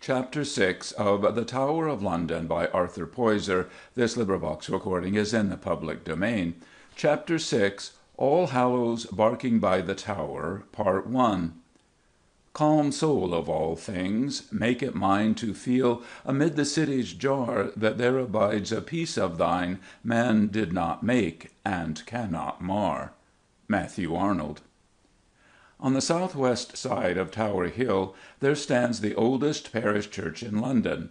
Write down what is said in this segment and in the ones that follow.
Chapter 6 of The Tower of London by Arthur Poyser. This recording is in the public domain. Chapter 6, All Hallows Barking by the Tower, Part 1. Calm soul of all things, make it mine to feel, amid the city's jar, that there abides a peace of thine man did not make and cannot mar. Matthew Arnold. On the southwest side of Tower Hill there stands the oldest parish church in London.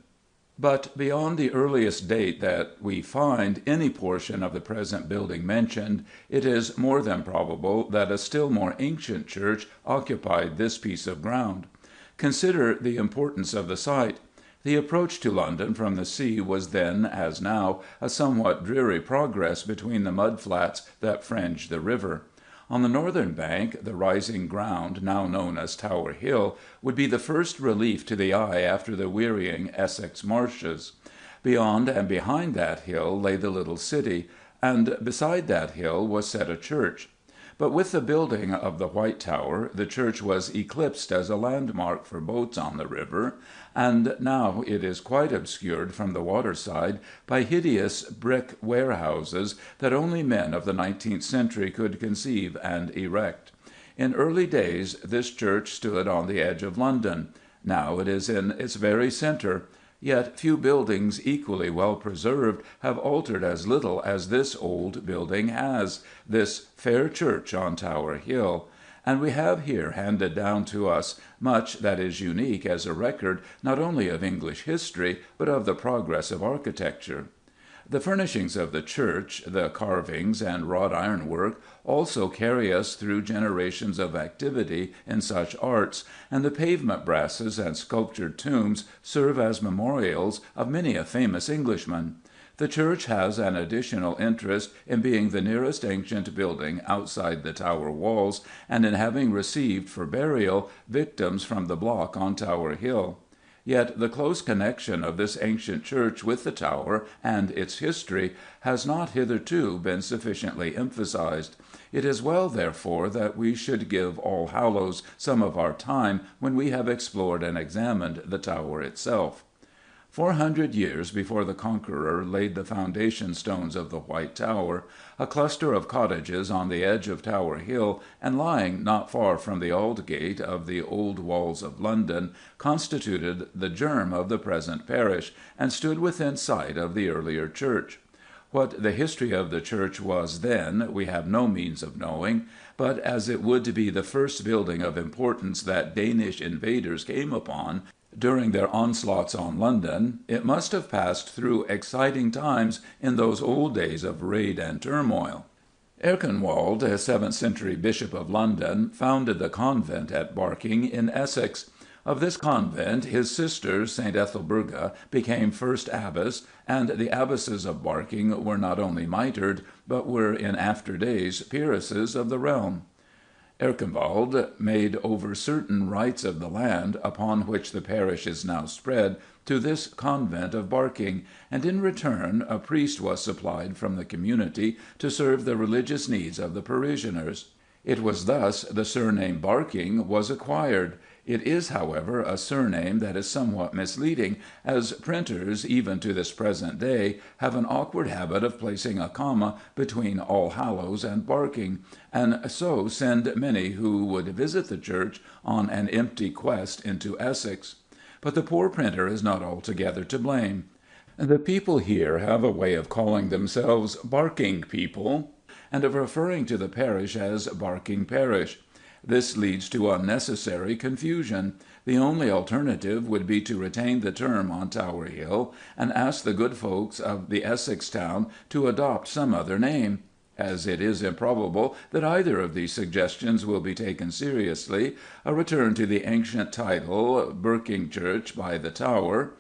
But beyond the earliest date that we find any portion of the present building mentioned, it is more than probable that a still more ancient church occupied this piece of ground. Consider the importance of the site. The approach to London from the sea was then, as now, a somewhat dreary progress between the mud flats that fringed the river. On the northern bank, the rising ground, now known as Tower Hill, would be the first relief to the eye after the wearying Essex marshes. Beyond and behind that hill lay the little city, and beside that hill was set a church. But with the building of the White Tower, the church was eclipsed as a landmark for boats on the river, and now it is quite obscured from the waterside by hideous brick warehouses that only men of the 19th century could conceive and erect. In early days this church stood on the edge of London. Now it is in its very centre. Yet few buildings equally well preserved have altered as little as this old building has, this fair church on Tower Hill. And we have here handed down to us much that is unique as a record not only of English history, but of the progress of architecture. The furnishings of the church, the carvings and wrought ironwork, also carry us through generations of activity in such arts, and the pavement brasses and sculptured tombs serve as memorials of many a famous Englishman. The church has an additional interest in being the nearest ancient building outside the Tower walls, and in having received for burial victims from the block on Tower Hill. Yet the close connection of this ancient church with the Tower and its history has not hitherto been sufficiently emphasized. It is well, therefore, that we should give All Hallows some of our time when we have explored and examined the Tower itself. 400 years before the Conqueror laid the foundation stones of the White Tower, a cluster of cottages on the edge of Tower Hill, and lying not far from the Aldgate of the old walls of London, constituted the germ of the present parish, and stood within sight of the earlier church. What the history of the church was then we have no means of knowing, but as it would be the first building of importance that Danish invaders came upon during their onslaughts on London, it must have passed through exciting times in those old days of raid and turmoil. Erkenwald, a 7th-century bishop of London, founded the convent at Barking in Essex. Of this convent his sister, St. Ethelburga, became first abbess, and the abbesses of Barking were not only mitred, but were in after days peeresses of the realm. Erkenwald made over certain rights of the land, upon which the parish is now spread, to this convent of Barking, and in return a priest was supplied from the community to serve the religious needs of the parishioners. It was thus the surname Barking was acquired. It is, however, a surname that is somewhat misleading, as printers, even to this present day, have an awkward habit of placing a comma between All Hallows and Barking, and so send many who would visit the church on an empty quest into Essex. But the poor printer is not altogether to blame. The people here have a way of calling themselves Barking people, and of referring to the parish as Barking parish. This leads to unnecessary confusion. The only alternative would be to retain the term on Tower Hill, and ask the good folks of the Essex town to adopt some other name. As it is improbable that either of these suggestions will be taken seriously, a return to the ancient title, Berkingchurch by the Tower,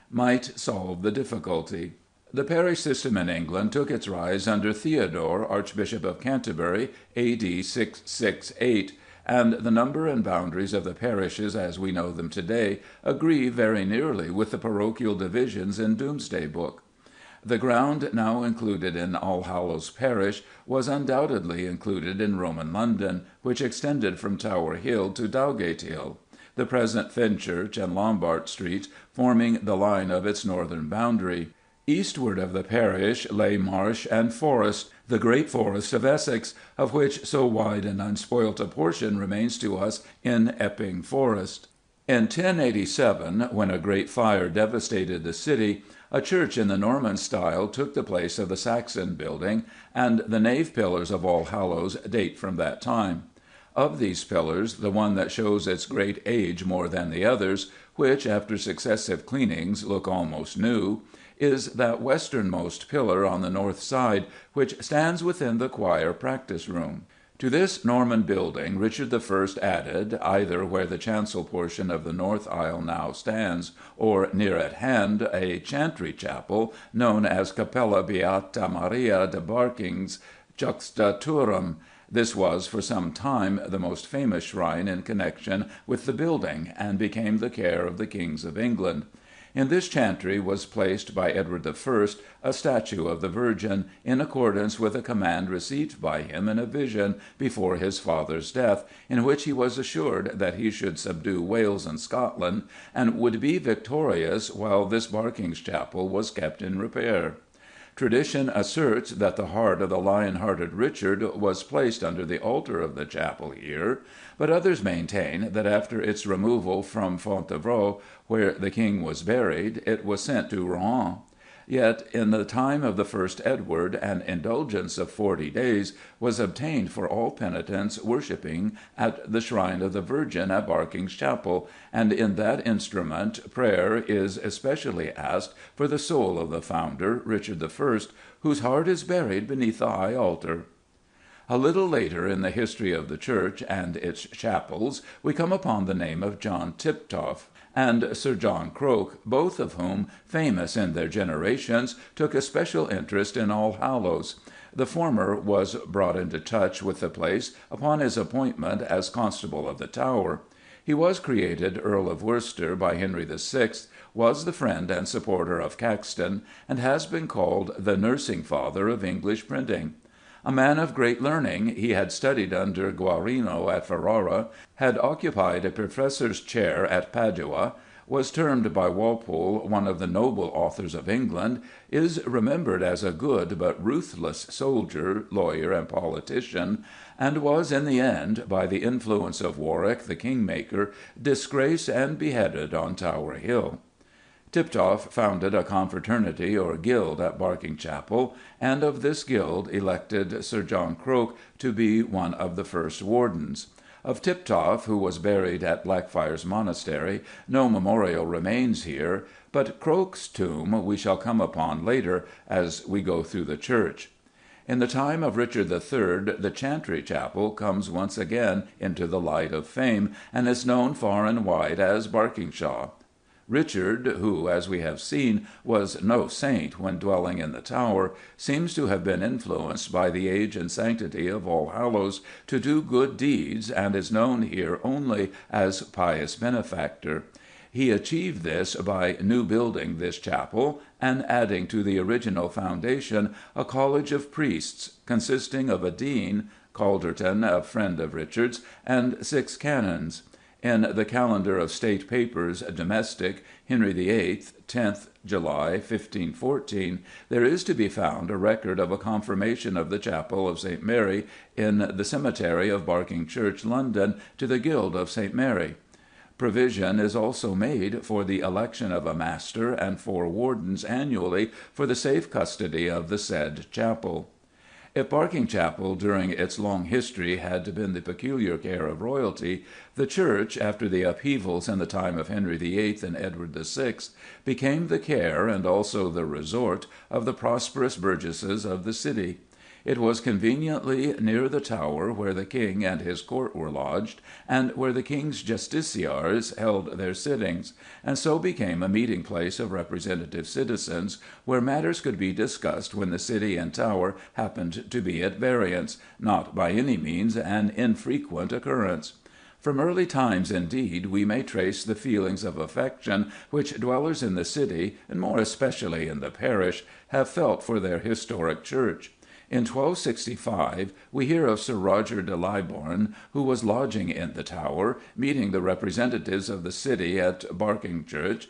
might solve the difficulty. The parish system in England took its rise under Theodore, Archbishop of Canterbury, A.D. 668, and the number and boundaries of the parishes as we know them today agree very nearly with the parochial divisions in Domesday Book. The ground now included in Allhallows parish was undoubtedly included in Roman London, which extended from Tower Hill to Dowgate Hill. the present Fenchurch and Lombard Streets forming the line of its northern boundary. Eastward of the parish lay marsh and forest, the great forest of Essex, of which so wide and unspoilt a portion remains to us in Epping Forest. In 1087, when a great fire devastated the city, a church in the Norman style took the place of the Saxon building, and the nave pillars of All Hallows date from that time. Of these pillars, the one that shows its great age more than the others, which, after successive cleanings, look almost new, is that westernmost pillar on the north side, which stands within the choir practice room. To this Norman building Richard I added, either where the chancel portion of the north aisle now stands, or near at hand, a chantry chapel known as Capella Beata Maria de Barking's Juxta Turum. This was for some time the most famous shrine in connection with the building, and became the care of the kings of England. In this chantry was placed by Edward I a statue of the Virgin, in accordance with a command received by him in a vision before his father's death, in which he was assured that he should subdue Wales and Scotland, and would be victorious while this Barking's chapel was kept in repair. Tradition asserts that the heart of the lion-hearted Richard was placed under the altar of the chapel here, but others maintain that after its removal from Fontevraud, where the king was buried, it was sent to Rouen. Yet in the time of the first Edward an indulgence of 40 days was obtained for all penitents worshipping at the shrine of the Virgin at Barking's chapel, and in that instrument prayer is especially asked for the soul of the founder, Richard I, whose heart is buried beneath the high altar. A little later in the history of the church and its chapels we come upon the name of John Tiptoft and Sir John Croke, both of whom, famous in their generations, took a special interest in All Hallows. The former was brought into touch with the place upon his appointment as Constable of the Tower. He was created Earl of Worcester by Henry VI, was the friend and supporter of Caxton, and has been called the nursing father of English printing. A man of great learning, he had studied under Guarino at Ferrara, had occupied a professor's chair at Padua, was termed by Walpole one of the noble authors of England, is remembered as a good but ruthless soldier, lawyer, and politician, and was in the end, by the influence of Warwick the Kingmaker, disgraced and beheaded on Tower Hill. Tiptoft founded a confraternity or guild at Barking Chapel, and of this guild elected Sir John Croke to be one of the first wardens. Of Tiptoft, who was buried at Blackfriars Monastery, no memorial remains here, but Croke's tomb we shall come upon later as we go through the church. In the time of Richard III the chantry chapel comes once again into the light of fame, and is known far and wide as Barkingshaw. Richard, who, as we have seen, was no saint when dwelling in the Tower, seems to have been influenced by the age and sanctity of All Hallows to do good deeds, and is known here only as pious benefactor. He achieved this by new building this chapel, and adding to the original foundation a college of priests, consisting of a dean, Calderton, a friend of Richard's, and 6 canons. In the Calendar of State Papers Domestic, Henry VIII, 10th July, 1514, there is to be found a record of a confirmation of the chapel of St. Mary in the cemetery of Barking Church, London, to the Guild of St. Mary. Provision is also made for the election of a master and 4 wardens annually for the safe custody of the said chapel. If Barking Chapel during its long history had been the peculiar care of royalty, the church, after the upheavals in the time of Henry VIII and Edward VI, became the care, and also the resort, of the prosperous burgesses of the city. It was conveniently near the Tower where the king and his court were lodged, and where the king's justiciars held their sittings, and so became a meeting place of representative citizens, where matters could be discussed when the city and Tower happened to be at variance, not by any means an infrequent occurrence. From early times, indeed, we may trace the feelings of affection which dwellers in the city, and more especially in the parish, have felt for their historic church. In 1265 we hear of Sir Roger de Libourne, who was lodging in the Tower, meeting the representatives of the city at Berkingchurch,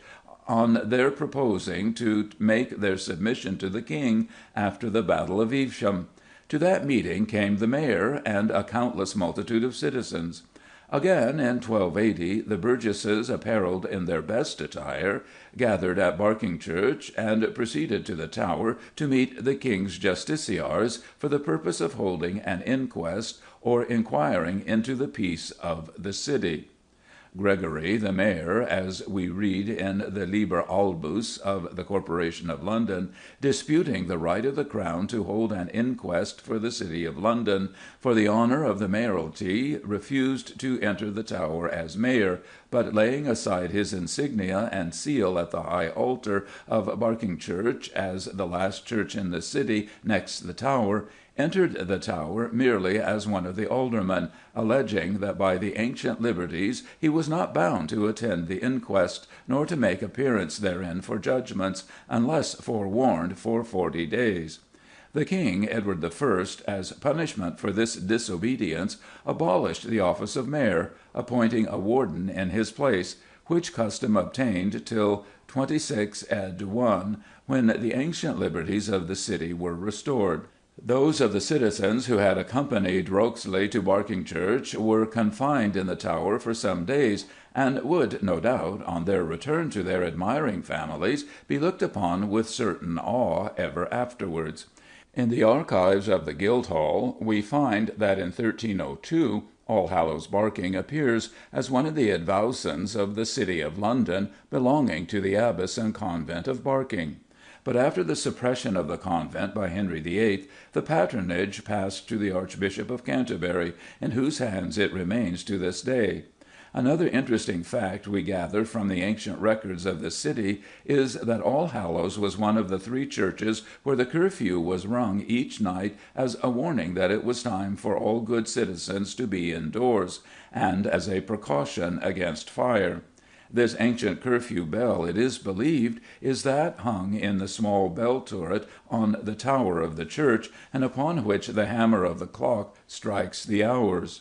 on their proposing to make their submission to the king after the Battle of Evesham. To that meeting came the Mayor and a countless multitude of citizens. Again, in 1280, the burgesses, apparelled in their best attire, gathered at Berkingchurch, and proceeded to the Tower to meet the King's justiciars for the purpose of holding an inquest or inquiring into the peace of the city. Gregory, the Mayor, as we read in the Liber Albus of the Corporation of London, disputing the right of the Crown to hold an inquest for the City of London, for the honour of the mayoralty, refused to enter the Tower as Mayor, but laying aside his insignia and seal at the high altar of Berkingchurch, as the last church in the city next the Tower, entered the Tower merely as one of the aldermen, alleging that by the ancient liberties he was not bound to attend the inquest, nor to make appearance therein for judgments, unless forewarned for 40 days. The King, Edward I., as punishment for this disobedience, abolished the office of Mayor, appointing a warden in his place, which custom obtained till 26 Ed. 1, when the ancient liberties of the city were restored. Those of the citizens who had accompanied Rokesly to Berkingchurch were confined in the Tower for some days, and would, no doubt, on their return to their admiring families, be looked upon with certain awe ever afterwards. In the archives of the Guildhall we find that in 1302 Allhallows Barking appears as one of the advowsons of the City of London, belonging to the Abbess and Convent of Barking. But after the suppression of the convent by Henry VIII, the patronage passed to the Archbishop of Canterbury, in whose hands it remains to this day. Another interesting fact we gather from the ancient records of the city is that Allhallows was one of the 3 churches where the curfew was rung each night as a warning that it was time for all good citizens to be indoors, and as a precaution against fire. This ancient curfew bell, it is believed, is that hung in the small bell turret on the tower of the church, and upon which the hammer of the clock strikes the hours.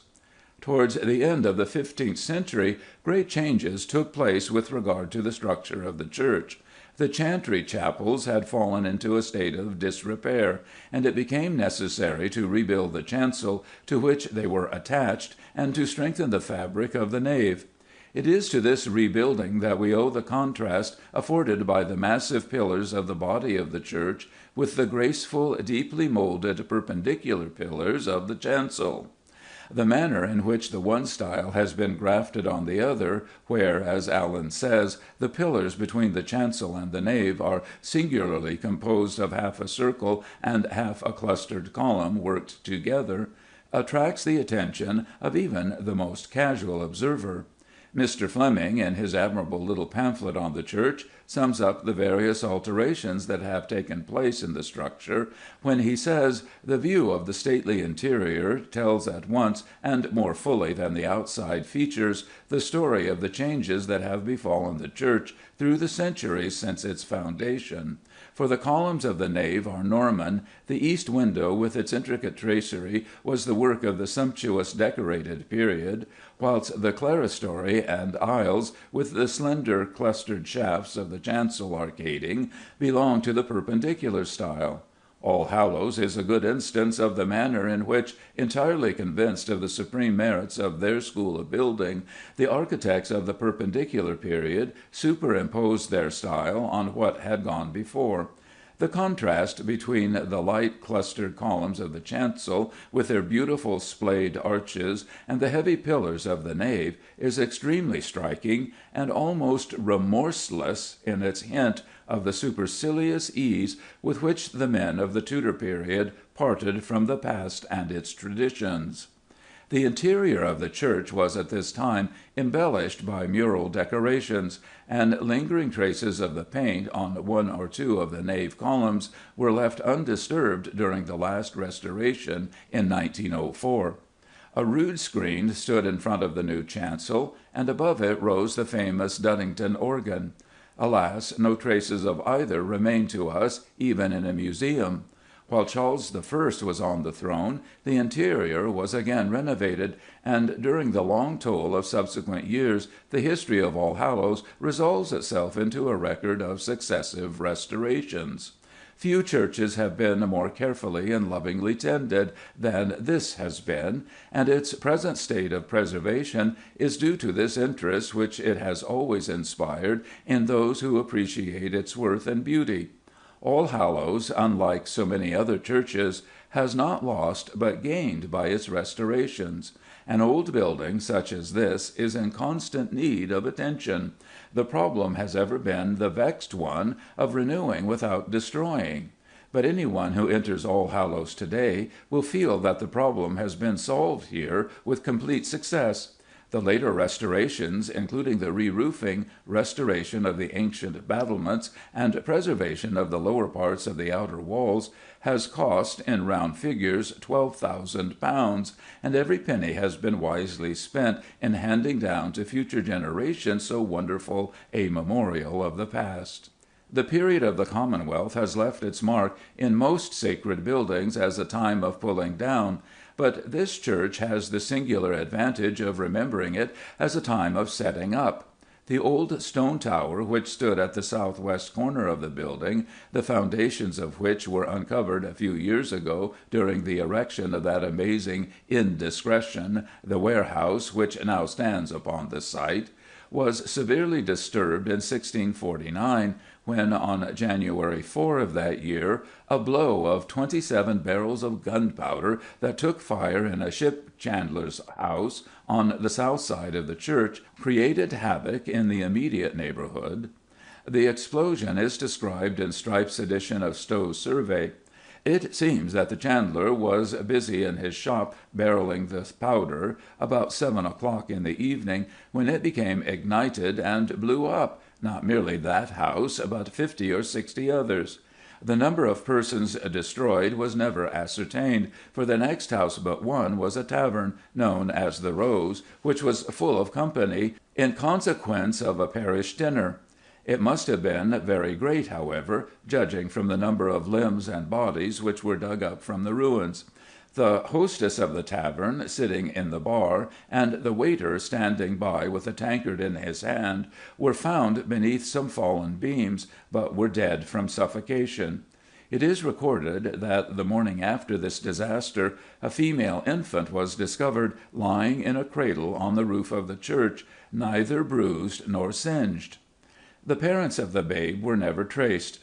Towards the end of the 15th century great changes took place with regard to the structure of the church. The chantry chapels had fallen into a state of disrepair, and it became necessary to rebuild the chancel to which they were attached, and to strengthen the fabric of the nave. It is to this rebuilding that we owe the contrast afforded by the massive pillars of the body of the church with the graceful, deeply moulded perpendicular pillars of the chancel. The manner in which the one style has been grafted on the other, where, as Allen says, the pillars between the chancel and the nave are singularly composed of half a circle and half a clustered column worked together, attracts the attention of even the most casual observer. Mr. Fleming, in his admirable little pamphlet on the church, sums up the various alterations that have taken place in the structure when he says, "The view of the stately interior tells at once, and more fully than the outside features, the story of the changes that have befallen the church through the centuries since its foundation. For the columns of the nave are Norman, the east window with its intricate tracery was the work of the sumptuous decorated period, whilst the clerestory and aisles, with the slender clustered shafts of the chancel arcading, belong to the Perpendicular style. Allhallows is a good instance of the manner in which, entirely convinced of the supreme merits of their school of building, the architects of the Perpendicular period superimposed their style on what had gone before. The contrast between the light clustered columns of the chancel, with their beautiful splayed arches, and the heavy pillars of the nave, is extremely striking, and almost remorseless in its hint of the supercilious ease with which the men of the Tudor period parted from the past and its traditions. The interior of the church was at this time embellished by mural decorations, and lingering traces of the paint on one or two of the nave columns were left undisturbed during the last restoration in 1904. A rood screen stood in front of the new chancel, and above it rose the famous Duddington organ. Alas, no traces of either remain to us, even in a museum. While Charles I was on the throne, the interior was again renovated, and during the long toll of subsequent years the history of Allhallows resolves itself into a record of successive restorations. Few churches have been more carefully and lovingly tended than this has been, and its present state of preservation is due to this interest which it has always inspired in those who appreciate its worth and beauty. Allhallows, unlike so many other churches, has not lost but gained by its restorations. An old building such as this is in constant need of attention. The problem has ever been the vexed one of renewing without destroying. But any one who enters Allhallows today will feel that the problem has been solved here with complete success. The later restorations, including the re-roofing, restoration of the ancient battlements, and preservation of the lower parts of the outer walls, has cost, in round figures, £12,000, and every penny has been wisely spent in handing down to future generations so wonderful a memorial of the past. The period of the Commonwealth has left its mark in most sacred buildings as a time of pulling down, but this church has the singular advantage of remembering it as a time of setting up. The old stone tower which stood at the southwest corner of the building, the foundations of which were uncovered a few years ago during the erection of that amazing indiscretion, the warehouse which now stands upon the site, was severely disturbed in 1649, when, on January 4 of that year, a blow of 27 barrels of gunpowder that took fire in a ship chandler's house on the south side of the church created havoc in the immediate neighbourhood. The explosion is described in Strype's edition of Stow's Survey. It seems that the chandler was busy in his shop barrelling the powder about 7 o'clock in the evening, when it became ignited and blew up, not merely that house, but 50 or 60 others. The number of persons destroyed was never ascertained, for the next house but one was a tavern, known as the Rose, which was full of company, in consequence of a parish dinner. It must have been very great, however, judging from the number of limbs and bodies which were dug up from the ruins. The hostess of the tavern, sitting in the bar, and the waiter standing by with a tankard in his hand, were found beneath some fallen beams, but were dead from suffocation. It is recorded that the morning after this disaster a female infant was discovered lying in a cradle on the roof of the church, neither bruised nor singed. The parents of the babe were never traced.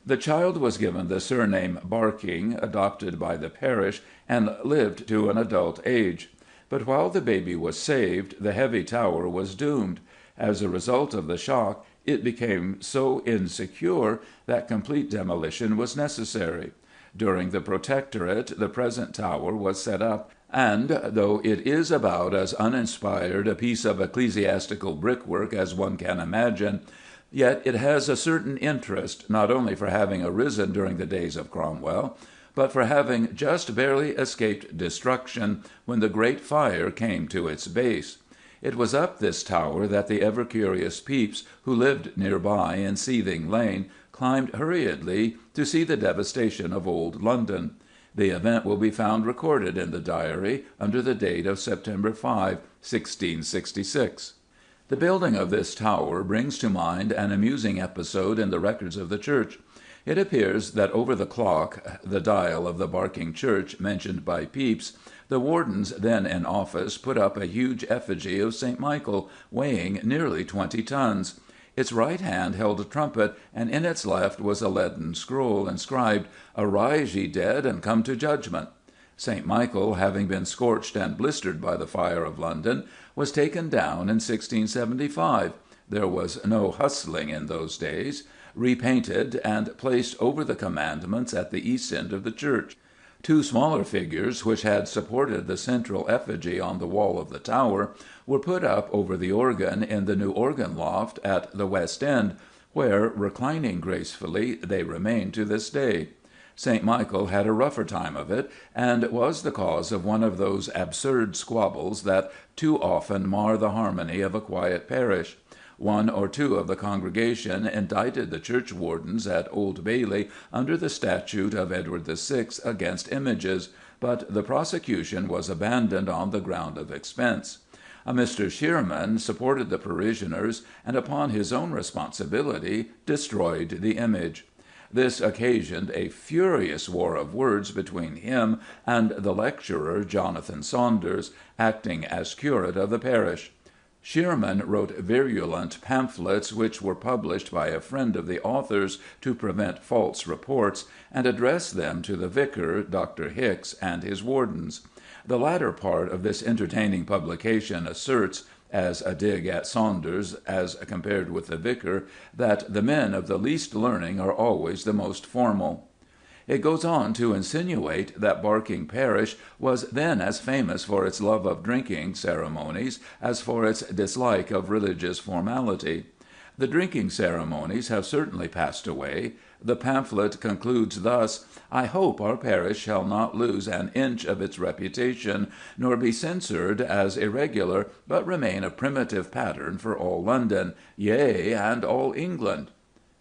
The child was given the surname Barking, adopted by the parish, and lived to an adult age. But while the baby was saved, the heavy tower was doomed. As a result of the shock, it became so insecure that complete demolition was necessary. During the Protectorate, the present tower was set up, and, though it is about as uninspired a piece of ecclesiastical brickwork as one can imagine, yet it has a certain interest, not only for having arisen during the days of Cromwell, but for having just barely escaped destruction when the Great Fire came to its base. It was up this tower that the ever-curious Pepys, who lived nearby in Seething Lane, climbed hurriedly to see the devastation of old London. The event will be found recorded in the diary under the date of September 5, 1666. The building of this tower brings to mind an amusing episode in the records of the church. It appears that over the clock, the dial of the Barking Church mentioned by Pepys, the wardens then in office put up a huge effigy of St. Michael, weighing nearly 20 tons. Its right hand held a trumpet, and in its left was a leaden scroll inscribed, "Arise, ye dead, and come to judgment." St. Michael, having been scorched and blistered by the fire of London, was taken down in 1675 (there was no hustling in those days), repainted, and placed over the commandments at the east end of the church. Two smaller figures, which had supported the central effigy on the wall of the tower, were put up over the organ in the new organ loft at the west end, where, reclining gracefully, they remain to this day. St. Michael had a rougher time of it, and was the cause of one of those absurd squabbles that too often mar the harmony of a quiet parish. One or two of the congregation indicted the churchwardens at Old Bailey under the statute of Edward VI against images, but the prosecution was abandoned on the ground of expense. A Mr. Shearman supported the parishioners, and upon his own responsibility destroyed the image. This occasioned a furious war of words between him and the lecturer Jonathan Saunders, acting as curate of the parish. Shearman wrote virulent pamphlets which were published by a friend of the author's to prevent false reports, and addressed them to the vicar, Dr. Hicks, and his wardens. The latter part of this entertaining publication asserts, as a dig at Saunders as compared with the vicar, that the men of the least learning are always the most formal. It goes on to insinuate that Barking parish was then as famous for its love of drinking ceremonies as for its dislike of religious formality. The drinking ceremonies have certainly passed away. The pamphlet concludes thus: "I hope our parish shall not lose an inch of its reputation, nor be censured as irregular, but remain a primitive pattern for all London, yea, and all England."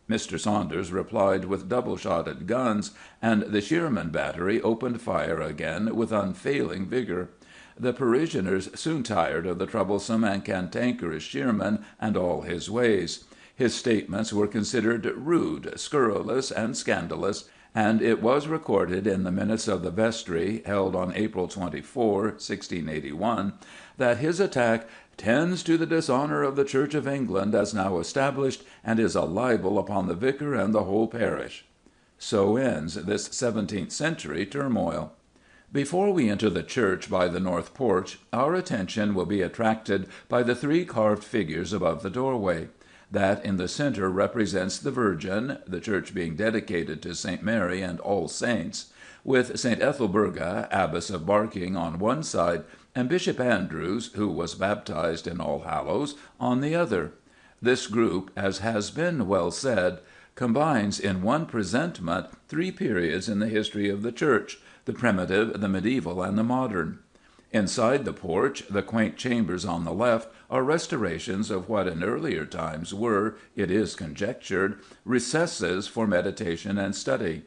Mr. Saunders replied with double-shotted guns, and the Shearman battery opened fire again with unfailing vigour. The parishioners soon tired of the troublesome and cantankerous Shearman and all his ways. His statements were considered rude, scurrilous, and scandalous, and it was recorded in the minutes of the vestry, held on April 24, 1681, that his attack "tends to the dishonour of the Church of England as now established, and is a libel upon the vicar and the whole parish." So ends this 17th century turmoil. Before we enter the church by the north porch, our attention will be attracted by the three carved figures above the doorway. That in the centre represents the Virgin, the church being dedicated to St. Mary and All Saints, with St. Ethelburga, Abbess of Barking, on one side, and Bishop Andrews, who was baptized in All Hallows, on the other. This group, as has been well said, combines in one presentment three periods in the history of the Church: the primitive, the medieval, and the modern. Inside the porch, the quaint chambers on the left are restorations of what in earlier times were, it is conjectured, recesses for meditation and study.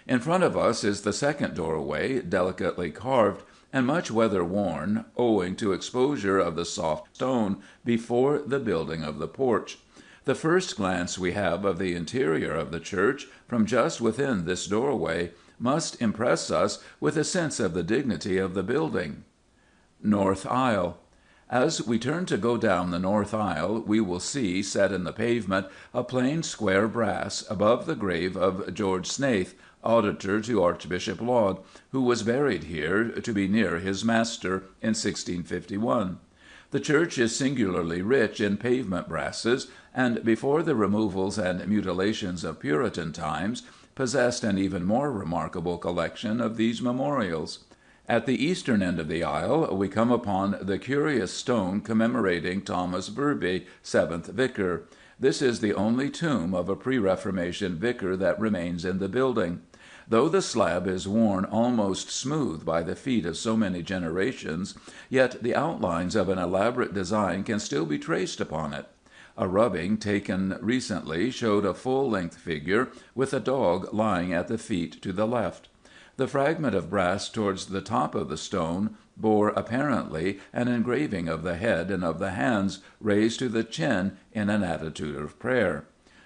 In front of us is the second doorway, delicately carved, and much weather-worn, owing to exposure of the soft stone before the building of the porch. The first glance we have of the interior of the church, from just within this doorway, must impress us with a sense of the dignity of the building. North Aisle. As we turn to go down the north aisle, we will see, set in the pavement, a plain square brass, above the grave of George Snaith, auditor to Archbishop Laud, who was buried here, to be near his master, in 1651. The church is singularly rich in pavement brasses, and before the removals and mutilations of Puritan times, possessed an even more remarkable collection of these memorials. At the eastern end of the aisle we come upon the curious stone commemorating Thomas Burby, 7th Vicar. This is the only tomb of a pre-Reformation vicar that remains in the building. Though the slab is worn almost smooth by the feet of so many generations, yet the outlines of an elaborate design can still be traced upon it. A rubbing taken recently showed a full-length figure with a dog lying at the feet to the left. The fragment of brass towards the top of the stone bore apparently an engraving of the head and of the hands, raised to the chin in an attitude of prayer.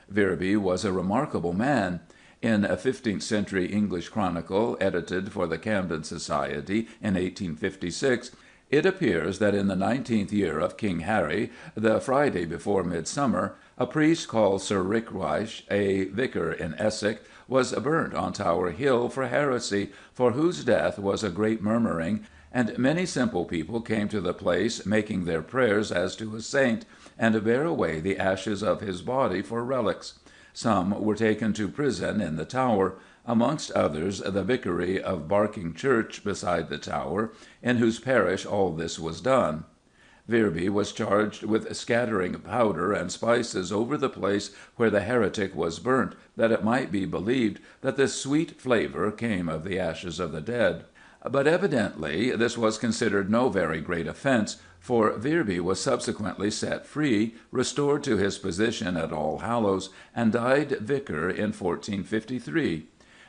Virby was a remarkable man. In a 15th-century English chronicle, edited for the Camden Society in 1856, it appears that in the 19th year of King Harry, the Friday before Midsummer, a priest called Sir Rickweish, a vicar in Essex, was burnt on Tower Hill for heresy, for whose death was a great murmuring, and many simple people came to the place, making their prayers as to a saint, and bear away the ashes of his body for relics. Some were taken to prison in the Tower, amongst others the vicary of Barking Church beside the Tower, in whose parish all this was done. Virby was charged with scattering powder and spices over the place where the heretic was burnt, that it might be believed that the sweet flavour came of the ashes of the dead. But evidently this was considered no very great offence, for Virby was subsequently set free, restored to his position at All Hallows, and died vicar in 1453.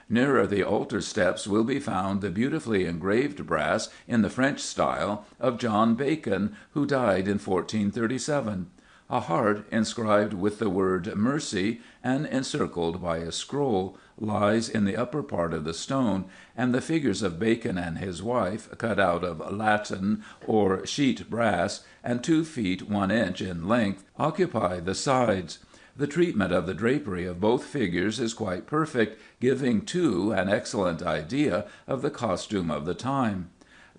Nearer the altar steps will be found the beautifully engraved brass, in the French style, of John Bacon, who died in 1437. A heart inscribed with the word "Mercy" and encircled by a scroll lies in the upper part of the stone, and the figures of Bacon and his wife, cut out of latten or sheet brass, and 2 feet 1 inch in length, occupy the sides. The treatment of the drapery of both figures is quite perfect, giving, too, an excellent idea of the costume of the time.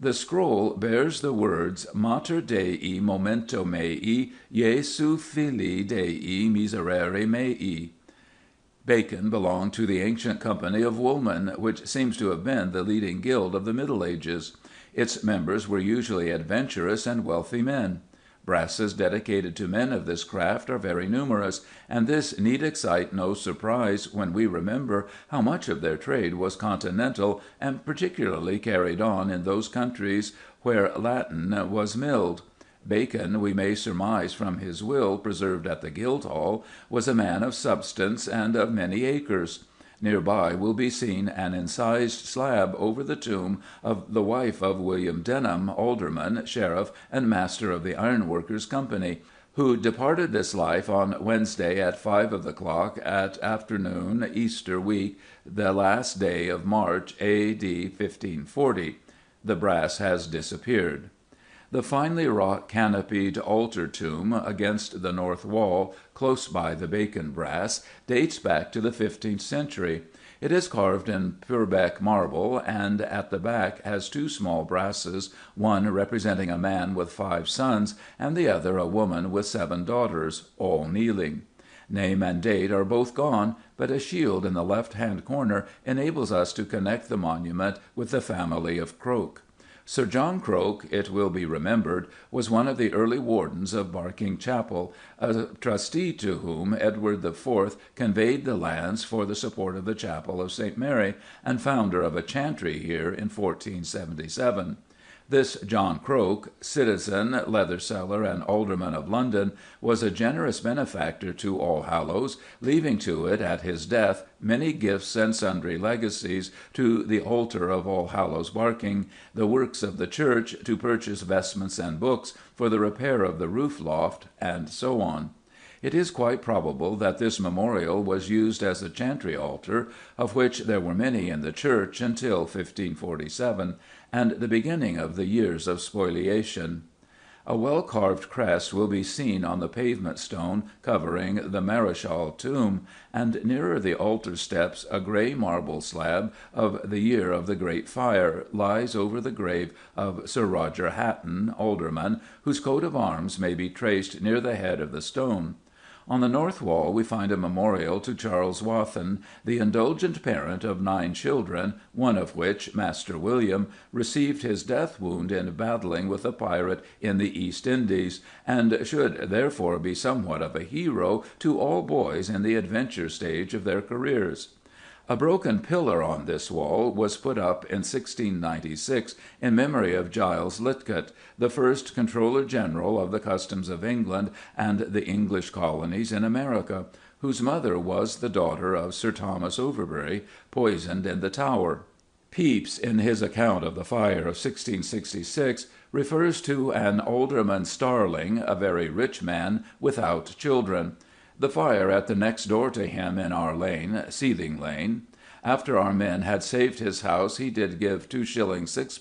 The scroll bears the words "Mater Dei momento mei, Jesu Filii Dei miserere mei." Bacon belonged to the ancient company of Woolman, which seems to have been the leading guild of the Middle Ages. Its members were usually adventurous and wealthy men. Brasses dedicated to men of this craft are very numerous, and this need excite no surprise when we remember how much of their trade was continental, and particularly carried on in those countries where latten was milled. Bacon, we may surmise from his will preserved at the Guildhall, was a man of substance and of many acres. Near by will be seen an incised slab over the tomb of the wife of William Denham, alderman, sheriff, and master of the Ironworkers' Company, who departed this life on Wednesday at 5 of the clock at afternoon, Easter week, the last day of March, A.D. 1540. The brass has disappeared. The finely wrought canopied altar tomb against the north wall, close by the Bacon brass, dates back to the 15th century. It is carved in Purbeck marble, and at the back has 2 small brasses, one representing a man with 5 sons, and the other a woman with 7 daughters, all kneeling. Name and date are both gone, but a shield in the left-hand corner enables us to connect the monument with the family of Croke. Sir John Croke, it will be remembered, was one of the early wardens of Barking Chapel, a trustee to whom Edward IV. Conveyed the lands for the support of the chapel of St. Mary, and founder of a chantry here in 1477. This John Croke, citizen, leather seller, and alderman of London, was a generous benefactor to All Hallows, leaving to it at his death many gifts and sundry legacies to the altar of All Hallows Barking, the works of the church, to purchase vestments and books, for the repair of the roof loft, and so on. It is quite probable that this memorial was used as a chantry altar, of which there were many in the church until 1547, and the beginning of the years of spoliation. A well-carved crest will be seen on the pavement stone covering the Mareschal tomb, and nearer the altar steps a grey marble slab of the year of the Great Fire lies over the grave of Sir Roger Hatton, alderman, whose coat of arms may be traced near the head of the stone. On the north wall we find a memorial to Charles Wathen, the indulgent parent of 9 children, one of which, Master William, received his death wound in battling with a pirate in the East Indies, and should therefore be somewhat of a hero to all boys in the adventure stage of their careers. A broken pillar on this wall was put up in 1696 in memory of Giles Lytcott, the first Controller General of the Customs of England and the English colonies in America, whose mother was the daughter of Sir Thomas Overbury, poisoned in the Tower. Pepys, in his account of the fire of 1666, refers to an Alderman Starling, a very rich man, without children. The fire at the next door to him in our lane, Seething Lane. After our men had saved his house, he did give 2 shillings 6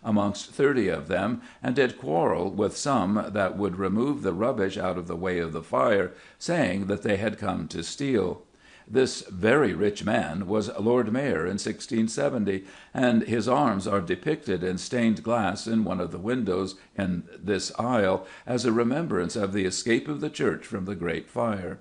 amongst 30 of them, and did quarrel with some that would remove the rubbish out of the way of the fire, saying that they had come to steal. This very rich man was Lord Mayor in 1670, and his arms are depicted in stained glass in one of the windows in this aisle, as a remembrance of the escape of the church from the Great Fire.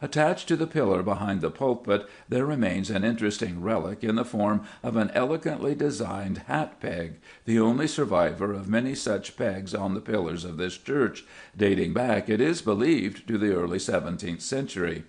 Attached to the pillar behind the pulpit there remains an interesting relic in the form of an elegantly designed hat peg, the only survivor of many such pegs on the pillars of this church, dating back, it is believed, to the early 17th century.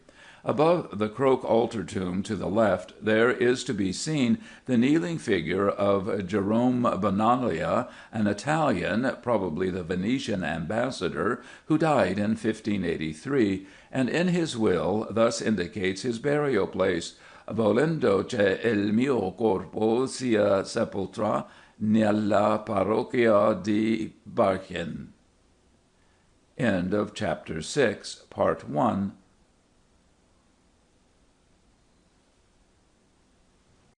Above the Croke altar tomb to the left there is to be seen the kneeling figure of Jerome Bonalia, an Italian, probably the Venetian ambassador, who died in 1583, and in his will thus indicates his burial place: "Volendo che il mio corpo sia sepoltra nella parrocchia di Barchin." End of Chapter 6, Part 1.